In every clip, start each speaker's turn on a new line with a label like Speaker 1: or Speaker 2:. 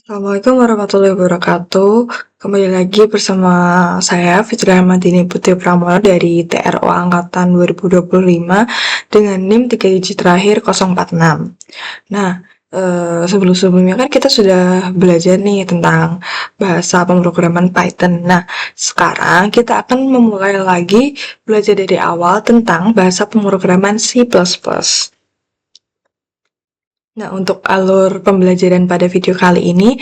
Speaker 1: Assalamualaikum warahmatullahi wabarakatuh. Kembali lagi bersama saya Fitri Ahmadini Putri Pramono dari TRO Angkatan 2025 dengan NIM 3 digit terakhir 046. Nah, sebelum-sebelumnya kan kita sudah belajar nih tentang bahasa pemrograman Python. Nah, sekarang kita akan memulai lagi belajar dari awal tentang bahasa pemrograman C++. Nah, untuk alur pembelajaran pada video kali ini,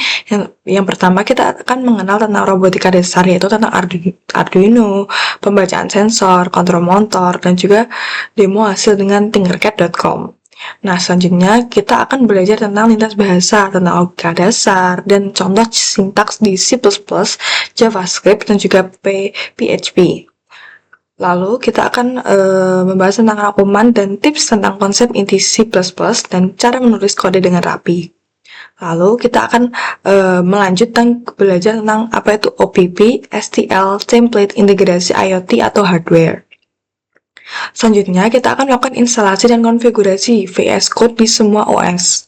Speaker 1: yang pertama kita akan mengenal tentang robotika dasar, yaitu tentang Arduino, pembacaan sensor, kontrol motor, dan juga demo hasil dengan tinkercad.com. Nah, selanjutnya kita akan belajar tentang lintas bahasa, tentang logika dasar, dan contoh sintaks di C++, JavaScript, dan juga PHP. Lalu kita akan membahas tentang rangkuman dan tips tentang konsep inti C++ dan cara menulis kode dengan rapi. Lalu kita akan melanjutkan belajar tentang apa itu OPP, STL, template, integrasi IoT atau hardware. Selanjutnya kita akan melakukan instalasi dan konfigurasi VS Code di semua OS.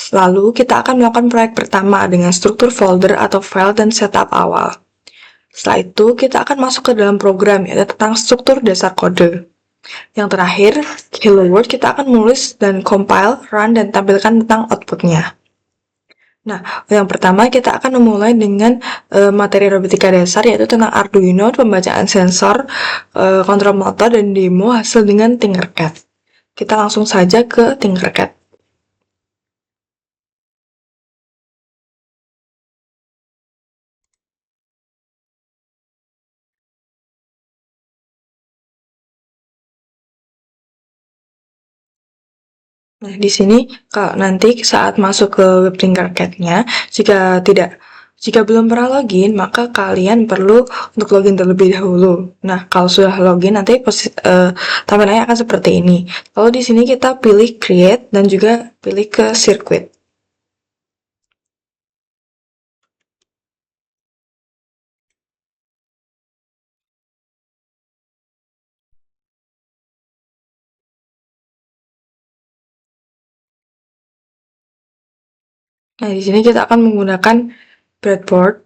Speaker 1: Lalu kita akan melakukan proyek pertama dengan struktur folder atau file dan setup awal. Setelah itu, kita akan masuk ke dalam program, yaitu tentang struktur dasar kode. Yang terakhir, Hello World, kita akan menulis dan compile, run, dan tampilkan tentang outputnya. Nah, yang pertama kita akan memulai dengan materi robotika dasar, yaitu tentang Arduino, pembacaan sensor, kontrol motor, dan demo hasil dengan Tinkercad. Kita langsung saja ke Tinkercad. Nah, di sini kalau nanti saat masuk ke web Tinkercad-nya, jika belum pernah login, maka kalian perlu untuk login terlebih dahulu. Nah, kalau sudah login, nanti tampilannya akan seperti ini. Lalu di sini kita pilih create dan juga pilih ke circuit. Nah, di sini kita akan menggunakan breadboard.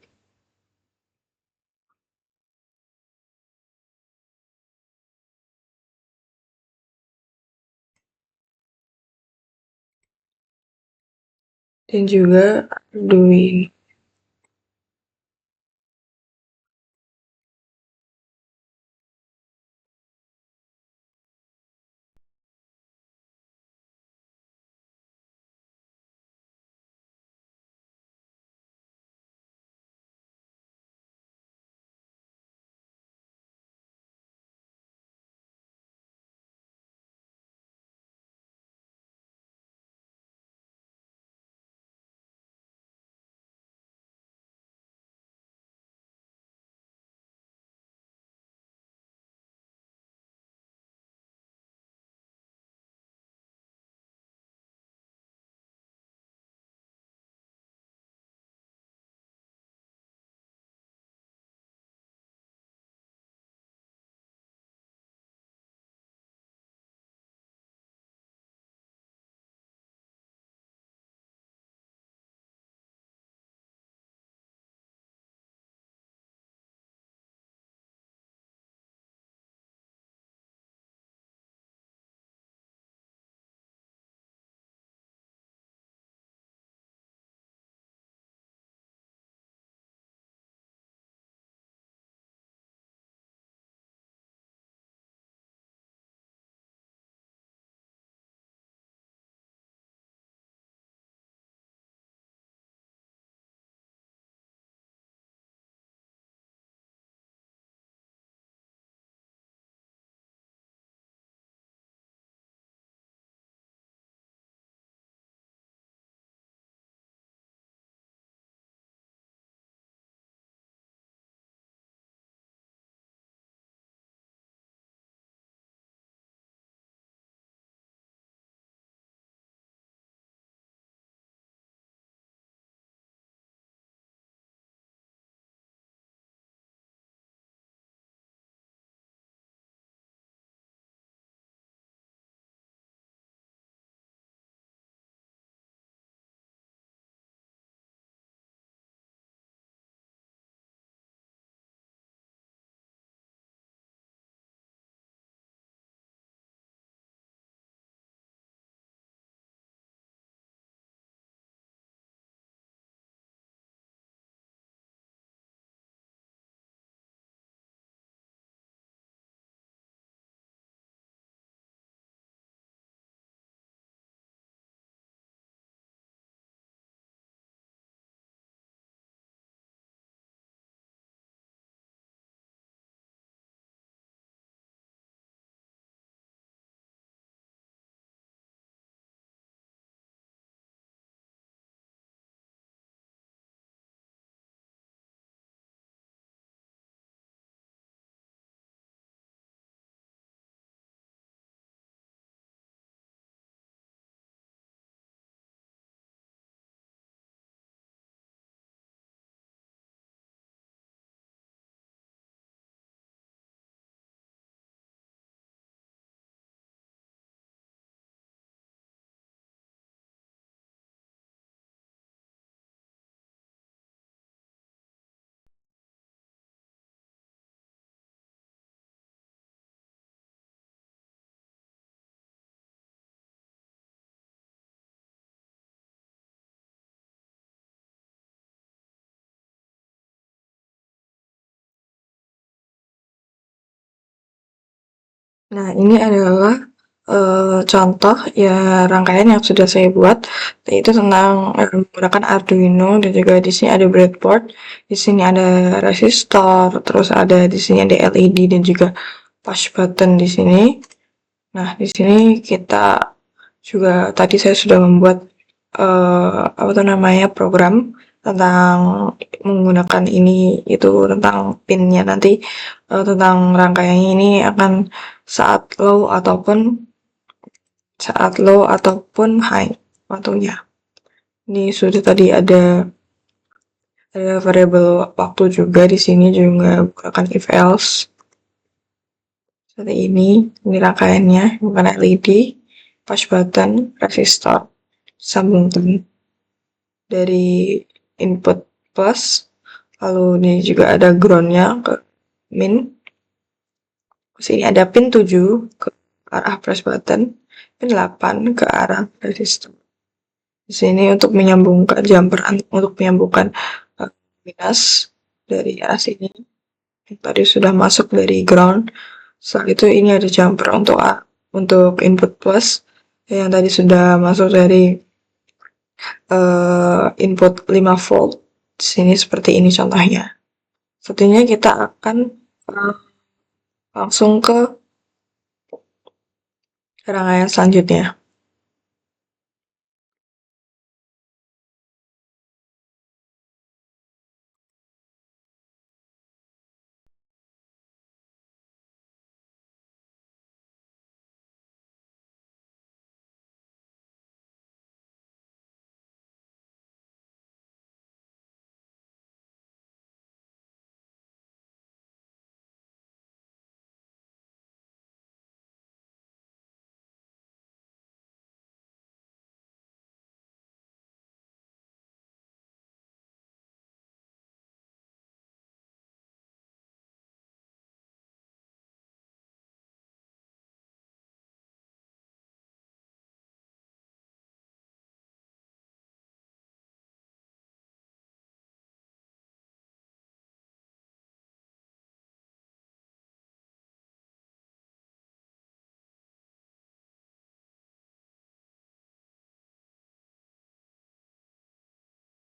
Speaker 1: Dan juga Arduino. Nah, ini adalah contoh ya rangkaian yang sudah saya buat, yaitu tentang menggunakan Arduino dan juga di sini ada breadboard, di sini ada resistor, terus ada di sini ada LED dan juga push button di sini. Nah, di sini kita juga tadi saya sudah membuat apa tuh namanya program tentang menggunakan ini itu tentang pinnya nanti tentang rangkaiannya ini akan saat low ataupun high waktunya. Ini sudah tadi ada variabel waktu juga di sini juga menggunakan if else seperti ini rangkaiannya menggunakan LED, push button, resistor, sambungkan dari input plus, lalu ini juga ada groundnya ke min. Terus ini ada pin 7 ke arah push button, pin 8 ke arah resistor. Di sini untuk menyambungkan untuk menyambungkan minus dari arah sini. Tadi sudah masuk dari ground. Setelah itu ini ada jumper untuk input plus yang tadi sudah masuk dari input 5 volt. Di sini seperti ini contohnya. Sepertinya kita akan langsung ke rangkaian selanjutnya.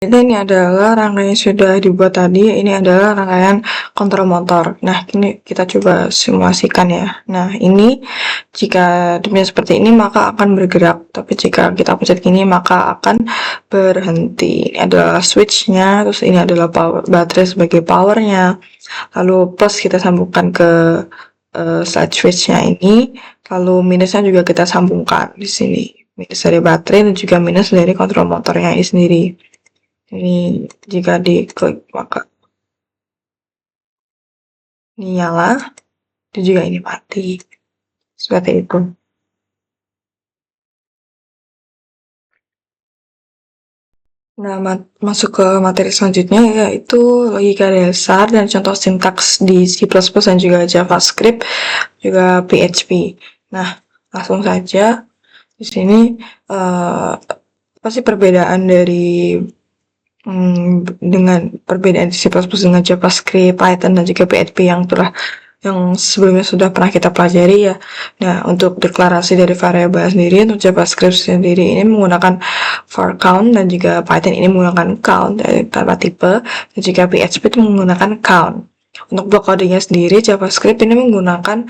Speaker 1: Jadi ini adalah rangkaian yang sudah dibuat tadi, ini adalah rangkaian kontrol motor. Nah, ini kita coba simulasikan ya. Nah, ini jika demikian seperti ini maka akan bergerak, tapi jika kita pencet gini maka akan berhenti. Ini adalah switchnya, terus ini adalah baterai sebagai powernya. Lalu plus kita sambungkan ke slide switchnya ini, lalu minusnya juga kita sambungkan di sini. Minus dari baterai dan juga minus dari kontrol motornya ini sendiri. Ini jika diklik maka ini nyala dan juga ini mati. Seperti itu. Nah, masuk ke materi selanjutnya yaitu logika dasar dan contoh sintaks di C++ dan juga JavaScript, juga PHP. Nah, langsung saja di sini apa sih perbedaan dari dengan perbedaan C++ dengan JavaScript, Python dan juga PHP yang sebelumnya sudah pernah kita pelajari ya. Nah, untuk deklarasi dari variabel sendiri untuk JavaScript sendiri ini menggunakan for count dan juga Python ini menggunakan count dari tanda tipe dan juga PHP itu menggunakan count. Untuk blok kodenya sendiri JavaScript ini menggunakan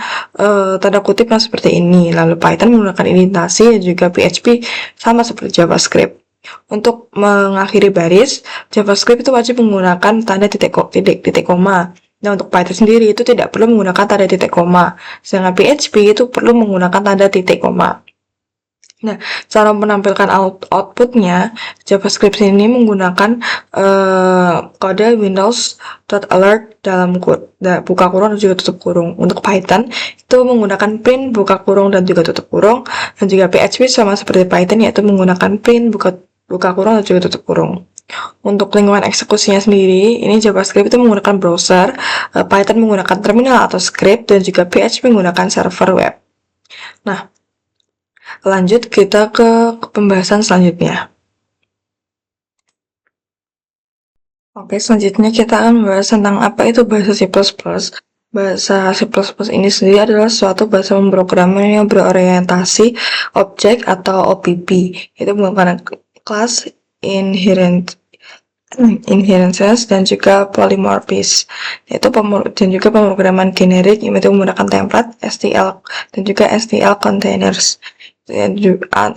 Speaker 1: tanda kutip yang seperti ini, lalu Python menggunakan indentasi dan juga PHP sama seperti JavaScript. Untuk mengakhiri baris, JavaScript itu wajib menggunakan tanda titik koma. Nah, untuk Python sendiri itu tidak perlu menggunakan tanda titik koma. Sedangkan PHP itu perlu menggunakan tanda titik koma. Nah, cara menampilkan outputnya, JavaScript ini menggunakan kode Windows.alert dalam buka kurung dan juga tutup kurung. Untuk Python itu menggunakan print buka kurung dan juga tutup kurung, dan juga PHP sama seperti Python yaitu menggunakan print buka kurung dan juga tutup kurung. Untuk lingkungan eksekusinya sendiri, ini JavaScript itu menggunakan browser, Python menggunakan terminal atau script, dan juga PHP menggunakan server web. Nah, lanjut kita ke pembahasan selanjutnya. Oke, selanjutnya kita akan membahas tentang apa itu bahasa C++. Bahasa C++ ini sendiri adalah suatu bahasa pemrograman yang berorientasi objek atau OPP, yaitu menggunakan class inheritance dan juga polymorphism, yaitu dan juga pemrograman generik yaitu menggunakan template, STL, dan juga STL containers,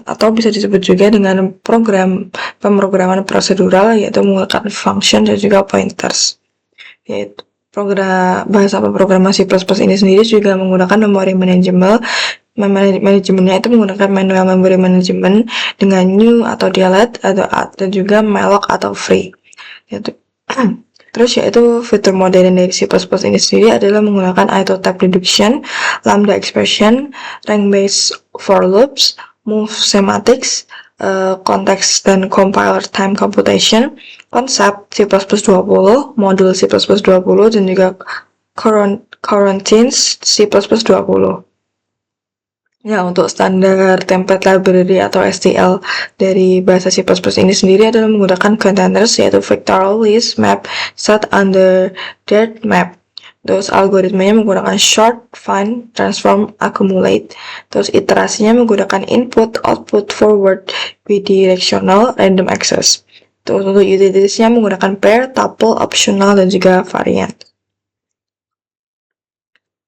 Speaker 1: atau bisa disebut juga dengan pemrograman prosedural yaitu menggunakan function dan juga pointers. Yaitu bahasa pemrograman C++ ini sendiri juga menggunakan memory manajemennya itu menggunakan manual memory management dengan new atau delete atau juga malloc atau free. Yaitu fitur modern dari C++ ini sendiri adalah menggunakan auto type reduction, lambda expression, rank based for loops, move semantics, context dan compiler time computation, konsep C++ 20, modul C++ 20, dan juga coroutines C++ 20. Ya, untuk standar template library atau STL dari bahasa C++ ini sendiri adalah menggunakan containers, yaitu vectorial list, map, set, under, dirt, map. Terus algoritmanya menggunakan short, find, transform, accumulate. Terus iterasinya menggunakan input, output, forward, bidirectional, random access. Terus untuk utilitiesnya menggunakan pair, tuple, optional, dan juga variant.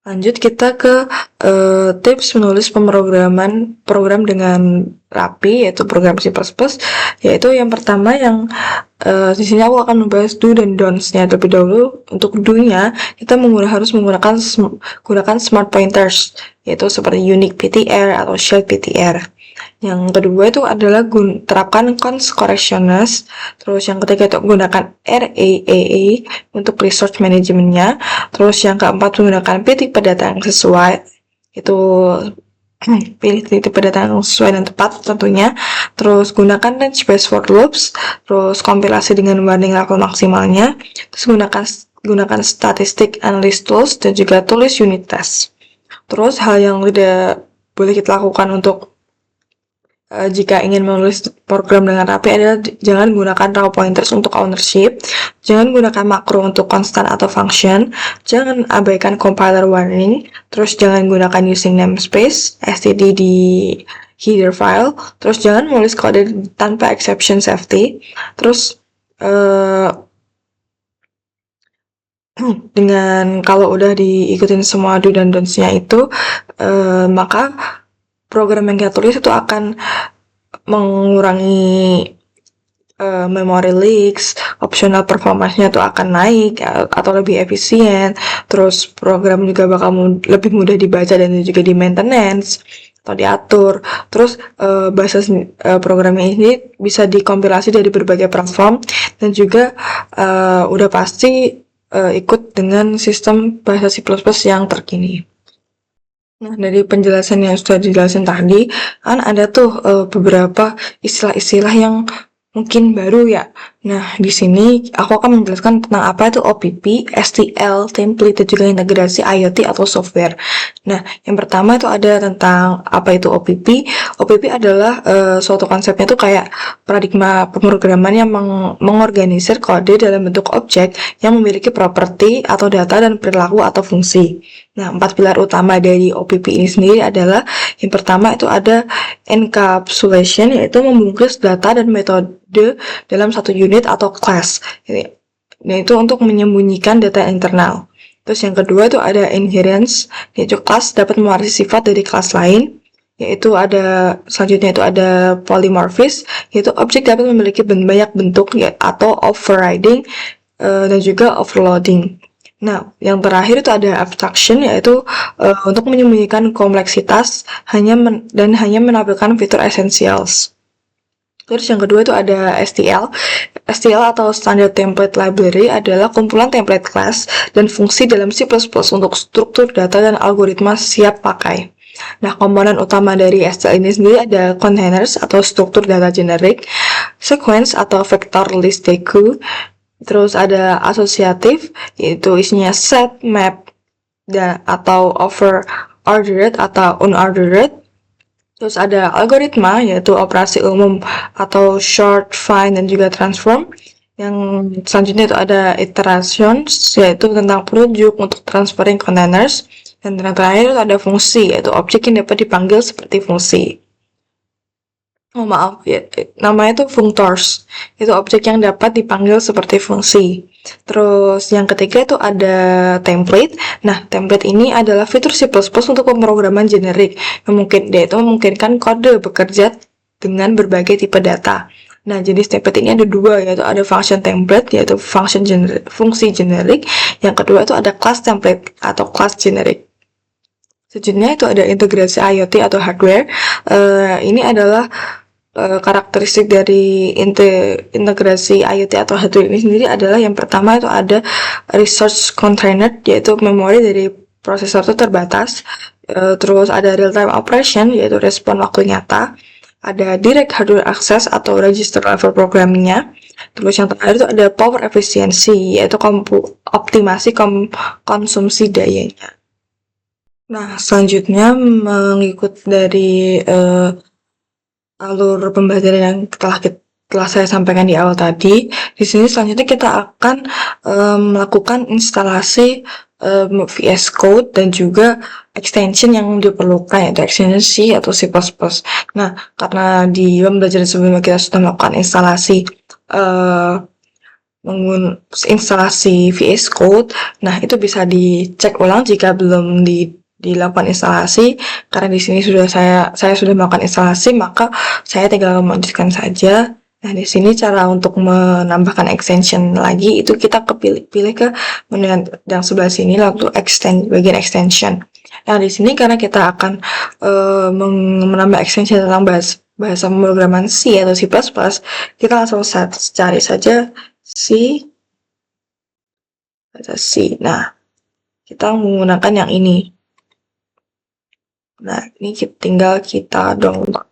Speaker 1: Lanjut kita ke tips menulis program dengan rapi, yaitu program C++, yaitu yang pertama yang di sini aku akan membahas do dan don'ts-nya terlebih dahulu. Untuk do-nya kita harus menggunakan smart pointers, yaitu seperti unique ptr atau shared ptr. Yang kedua itu adalah terapkan cons corrections. Terus yang ketiga itu gunakan RAAA untuk resource manajemennya. Terus yang keempat menggunakan tipe data yang sesuai. Itu pilih tipe data yang sesuai dan tepat tentunya. Terus gunakan range based for loops. Terus kompilasi dengan warning level maksimalnya. Terus gunakan statistic analysis tools dan juga tulis unit test. Terus hal yang tidak boleh kita lakukan untuk jika ingin menulis program dengan rapi adalah jangan gunakan raw pointers untuk ownership, jangan gunakan makro untuk constant atau function, jangan abaikan compiler warning, terus jangan gunakan using namespace, std di header file, terus jangan menulis kode tanpa exception safety, terus dengan kalau udah diikutin semua do dan don'ts-nya itu, maka program yang kita tulis itu akan mengurangi memory leaks, optional performance-nya tuh akan naik atau lebih efisien. Terus program juga bakal lebih mudah dibaca dan juga di maintenance atau diatur. Terus programnya ini bisa dikompilasi dari berbagai platform dan juga udah pasti ikut dengan sistem bahasa C++ yang terkini. Nah, dari penjelasan yang sudah dijelasin tadi, kan ada tuh beberapa istilah-istilah yang mungkin baru ya. Nah, di sini aku akan menjelaskan tentang apa itu OPP, STL, template, dan juga integrasi IoT atau software. Nah, yang pertama itu ada tentang apa itu OPP. OPP adalah suatu konsepnya itu kayak paradigma pemrograman yang mengorganisir kode dalam bentuk objek yang memiliki properti atau data dan perilaku atau fungsi. Nah, 4 pilar utama dari OPP ini sendiri adalah yang pertama itu ada encapsulation, yaitu membungkus data dan metode dalam satu unit atau class. Nah, itu untuk menyembunyikan data internal. Terus yang kedua itu ada inheritance, yaitu kelas dapat mewarisi sifat dari kelas lain. Selanjutnya itu ada polymorphism, yaitu objek dapat memiliki banyak bentuk atau overriding dan juga overloading. Nah, yang terakhir itu ada abstraction, yaitu untuk menyembunyikan kompleksitas dan hanya menampilkan fitur essentials. Terus yang kedua itu ada STL. STL atau Standard Template Library adalah kumpulan template class dan fungsi dalam C++ untuk struktur data dan algoritma siap pakai. Nah, komponen utama dari STL ini sendiri ada containers atau struktur data generik, sequence atau vector list deque, terus ada asosiatif, yaitu isinya set, map, atau ordered atau unordered. Terus ada algoritma, yaitu operasi umum atau short, find, dan juga transform. Yang selanjutnya itu ada iterations, yaitu tentang perujuk untuk transferring containers. Dan yang terakhir itu ada fungsi, yaitu objek yang dapat dipanggil seperti fungsi. Oh maaf, ya, namanya itu functors. Itu objek yang dapat dipanggil seperti fungsi. Terus yang ketiga itu ada template. Nah, template ini adalah fitur C++ untuk pemrograman generik. Dia itu memungkinkan kode bekerja dengan berbagai tipe data. Nah, jenis template ini ada dua, yaitu ada function template, yaitu fungsi generik. Yang kedua itu ada class template atau class generik. Selanjutnya itu ada integrasi IoT atau hardware. Ini adalah karakteristik dari integrasi IoT atau hardware ini sendiri adalah yang pertama itu ada resource constrained, yaitu memori dari prosesor itu terbatas. Terus ada real time operation, yaitu respon waktu nyata. Ada direct hardware access atau register level programmingnya. Terus yang terakhir itu ada power efficiency, yaitu optimasi konsumsi dayanya. Nah, selanjutnya mengikut dari alur pembelajaran yang telah saya sampaikan di awal tadi. Di sini selanjutnya kita akan melakukan instalasi VS Code dan juga extension yang diperlukan, yaitu extension C atau C++. Nah, karena di pembelajaran sebelumnya kita sudah melakukan instalasi uh, instalasi VS Code. Nah, itu bisa dicek ulang jika belum dilakukan instalasi. Karena di sini saya sudah melakukan instalasi, maka saya tinggal melanjutkan saja. Nah, di sini cara untuk menambahkan extension lagi itu kita pilih ke menu yang sebelah sini, lalu bagian extension. Nah, di sini karena kita akan menambah extension tentang bahasa pemrograman C atau C++, kita langsung cari saja C, baca C. Nah, kita menggunakan yang ini. Nah, ini tinggal kita download,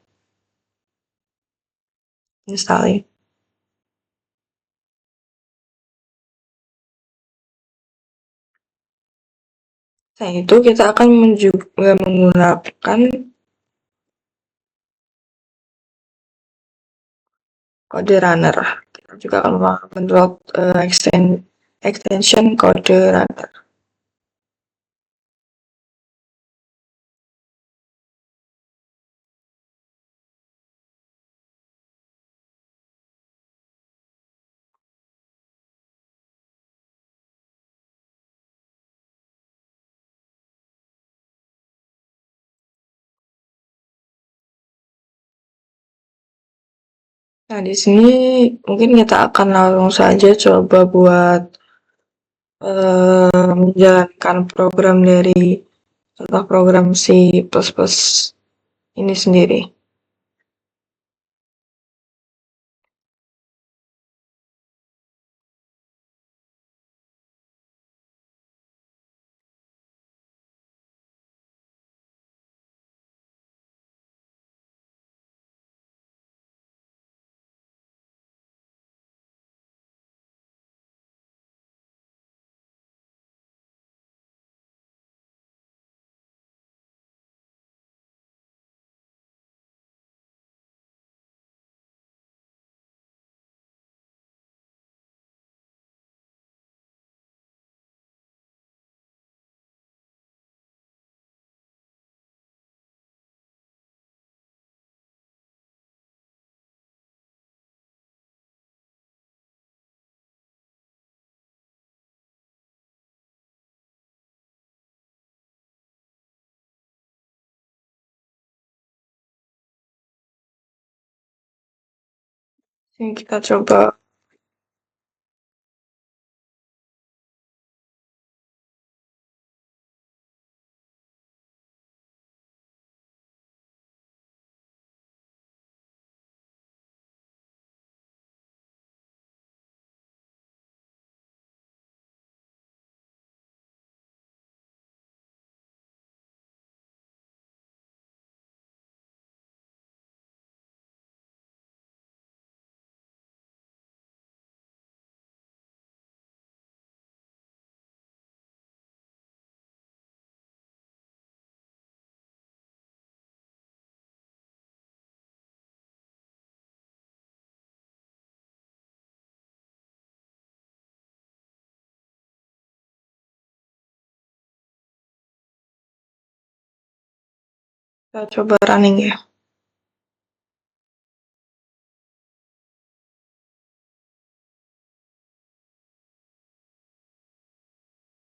Speaker 1: install. Nah, itu kita akan juga menggunakan kode runner. Kita juga akan mendownload extension kode runner. Nah, di sini mungkin kita akan langsung saja coba buat menjalankan program dari contoh program C++ ini sendiri. Sini kita coba. Kita coba running ya.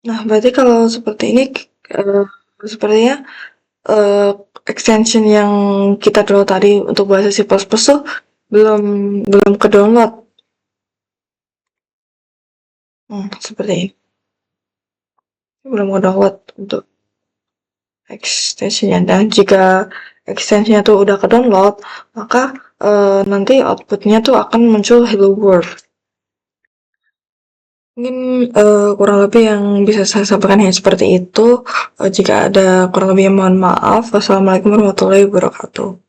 Speaker 1: Nah, berarti kalau seperti ini, eh, sepertinya eh, extension yang kita download tadi untuk bahasa C++ tuh belum belum ke download. Seperti ini. Belum ke download untuk extensionnya. Dan jika extensionnya tuh udah ke download, maka nanti outputnya tuh akan muncul hello world. Mungkin kurang lebih yang bisa saya sampaikan hanya seperti itu. Jika ada kurang lebih mohon maaf. Wassalamualaikum warahmatullahi wabarakatuh.